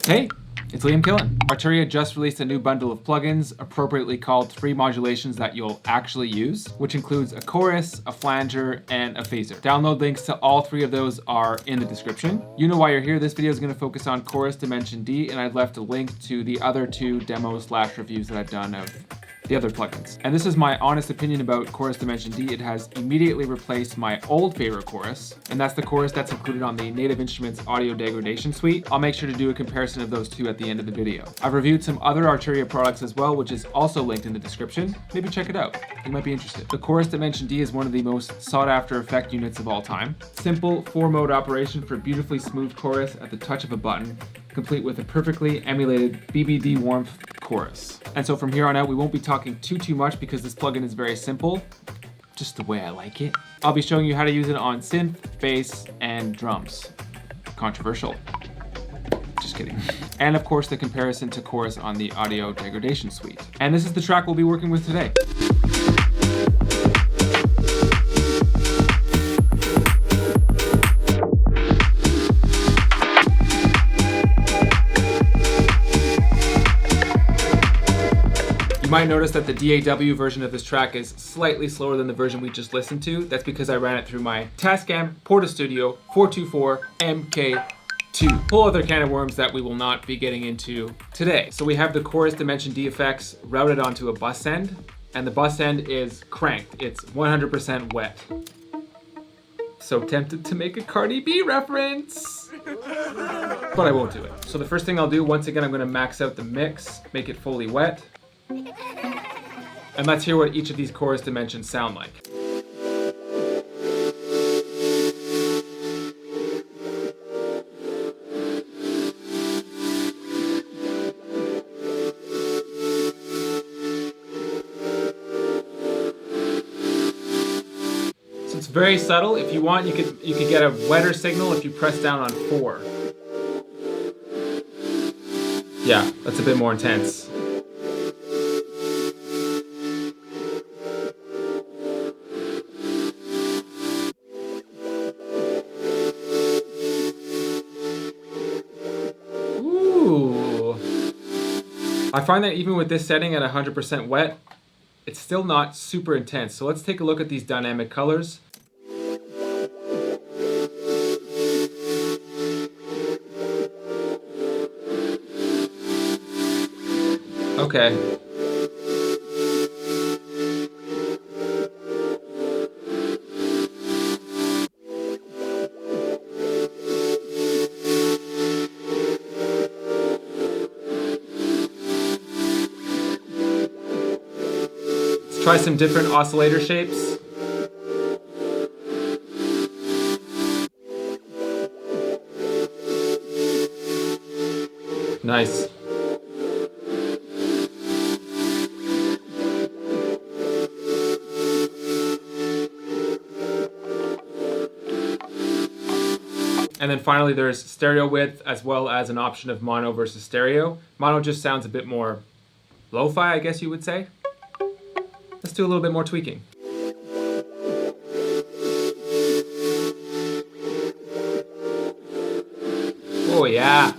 Hey, it's Liam Killen. Arturia just released a new bundle of plugins, appropriately called 3 modulations that you'll actually use, which includes a chorus, a flanger, and a phaser. Download links to all 3 of those are in the description. You know why you're here. This video is going to focus on Chorus Dimension D, and I've left a link to the other 2 demos/reviews that I've done of the other plugins. And this is my honest opinion about Chorus Dimension D. It has immediately replaced my old favorite chorus, and that's the chorus that's included on the Native Instruments Audio Degradation Suite. I'll make sure to do a comparison of those 2 at the end of the video. I've reviewed some other Arturia products as well, which is also linked in the description. Maybe check it out. You might be interested. The Chorus Dimension D is one of the most sought after effect units of all time. Simple 4-mode operation for beautifully smooth chorus at the touch of a button, complete with a perfectly emulated BBD warmth chorus. And so from here on out, we won't be talking too much because this plugin is very simple, just the way I like it. I'll be showing you how to use it on synth, bass, and drums. Controversial. Just kidding. And of course, the comparison to chorus on the Audio Degradation Suite. And this is the track we'll be working with today. You might notice that the DAW version of this track is slightly slower than the version we just listened to. That's because I ran it through my Tascam Porta Studio 424 MK2. Whole other can of worms that we will not be getting into today. So we have the Chorus Dimension D effects routed onto a bus send, and the bus end is cranked. It's 100% wet. So tempted to make a Cardi B reference, but I won't do it. So the first thing I'll do, once again, I'm gonna max out the mix, make it fully wet. And let's hear what each of these chorus dimensions sound like. So it's very subtle. If you want, you could get a wetter signal if you press down on 4. Yeah, that's a bit more intense. I find that even with this setting at 100% wet, it's still not super intense. So let's take a look at these dynamic colors. Okay. Try some different oscillator shapes. Nice. And then finally there's stereo width as well as an option of mono versus stereo. Mono just sounds a bit more lo-fi, I guess you would say. Let's do a little bit more tweaking. Oh yeah.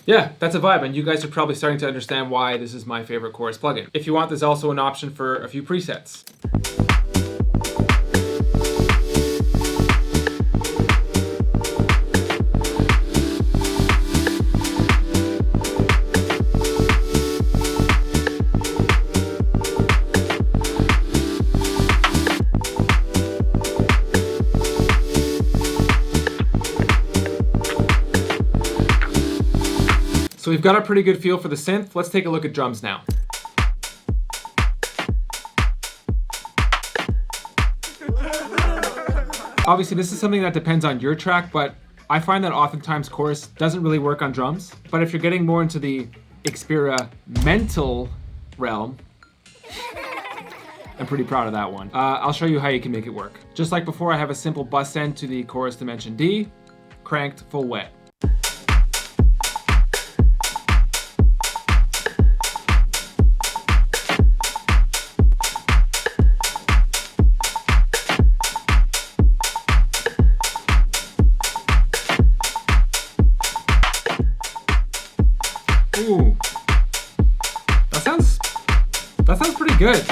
Yeah, that's a vibe, and you guys are probably starting to understand why this is my favorite chorus plugin. If you want, there's also an option for a few presets. So we've got a pretty good feel for the synth. Let's take a look at drums now. Obviously, this is something that depends on your track, but I find that oftentimes chorus doesn't really work on drums. But if you're getting more into the experimental realm, I'm pretty proud of that one. I'll show you how you can make it work. Just like before, I have a simple bus send to the chorus dimension D, cranked full wet. Ooh, that sounds pretty good.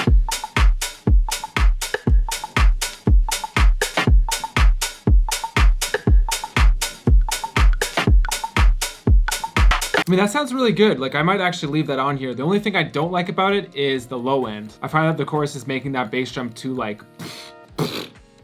I mean, that sounds really good. Like, I might actually leave that on here. The only thing I don't like about it is the low end. I find that the chorus is making that bass drum too, like,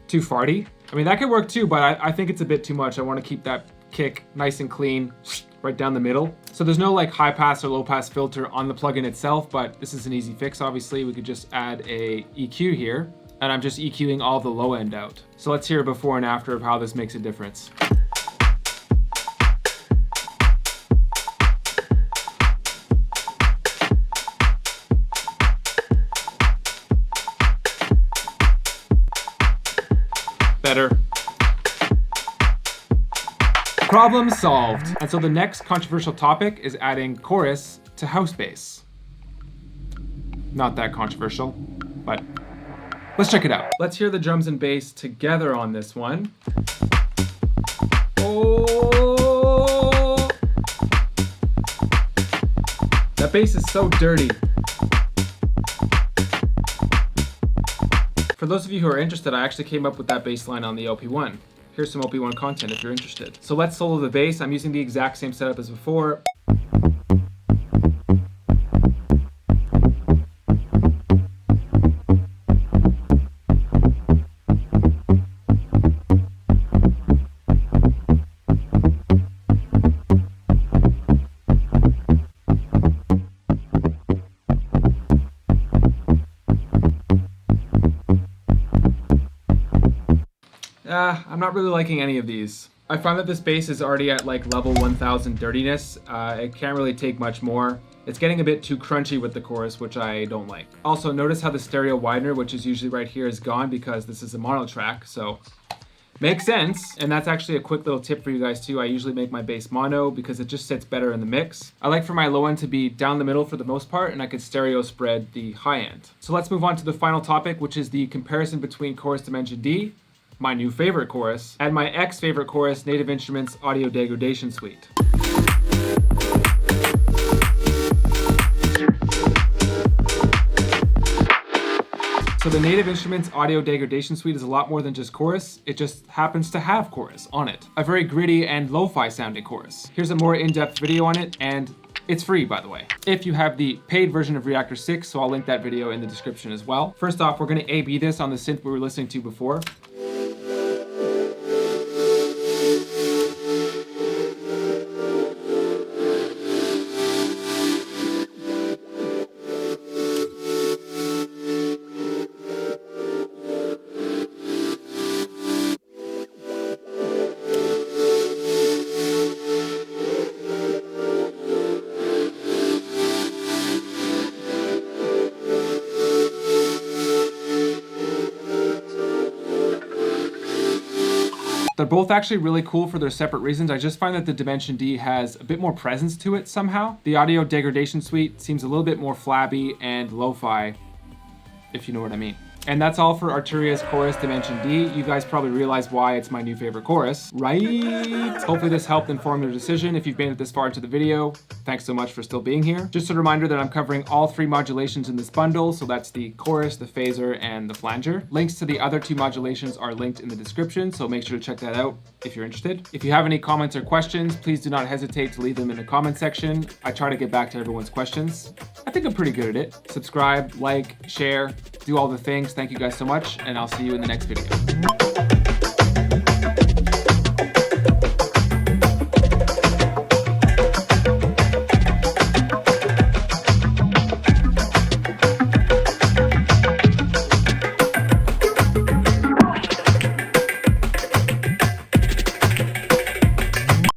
too farty. I mean, that could work too, but I think it's a bit too much. I want to keep that kick nice and clean, right down the middle. So there's no like high pass or low pass filter on the plugin itself, but this is an easy fix. Obviously, we could just add a EQ here, and I'm just EQing all the low end out. So let's hear a before and after of how this makes a difference. Better. Problem solved. And so the next controversial topic is adding chorus to house bass. Not that controversial, but let's check it out. Let's hear the drums and bass together on this one. Oh! That bass is so dirty. For those of you who are interested, I actually came up with that bass line on the LP1. Here's some OP1 content if you're interested. So let's solo the bass. I'm using the exact same setup as before. I'm not really liking any of these. I find that this bass is already at like level 1000 dirtiness. It can't really take much more. It's getting a bit too crunchy with the chorus, which I don't like. Also, notice how the stereo widener, which is usually right here, is gone because this is a mono track, so makes sense. And that's actually a quick little tip for you guys too. I usually make my bass mono because it just sits better in the mix. I like for my low end to be down the middle for the most part, and I could stereo spread the high end. So let's move on to the final topic, which is the comparison between chorus dimension D, my new favorite chorus, and my ex-favorite chorus, Native Instruments Audio Degradation Suite. So the Native Instruments Audio Degradation Suite is a lot more than just chorus. It just happens to have chorus on it. A very gritty and lo-fi sounding chorus. Here's a more in-depth video on it, and it's free, by the way, if you have the paid version of Reactor 6, so I'll link that video in the description as well. First off, we're gonna A/B this on the synth we were listening to before. They're both actually really cool for their separate reasons. I just find that the Dimension D has a bit more presence to it somehow. The Audio Degradation Suite seems a little bit more flabby and lo-fi, if you know what I mean. And that's all for Arturia's chorus Dimension D. You guys probably realize why it's my new favorite chorus, right? Hopefully this helped inform your decision. If you've made it this far into the video, thanks so much for still being here. Just a reminder that I'm covering all 3 modulations in this bundle. So that's the chorus, the phaser, and the flanger. Links to the other 2 modulations are linked in the description, so make sure to check that out if you're interested. If you have any comments or questions, please do not hesitate to leave them in the comment section. I try to get back to everyone's questions. I think I'm pretty good at it. Subscribe, like, share, do all the things. Thank you guys so much, and I'll see you in the next video.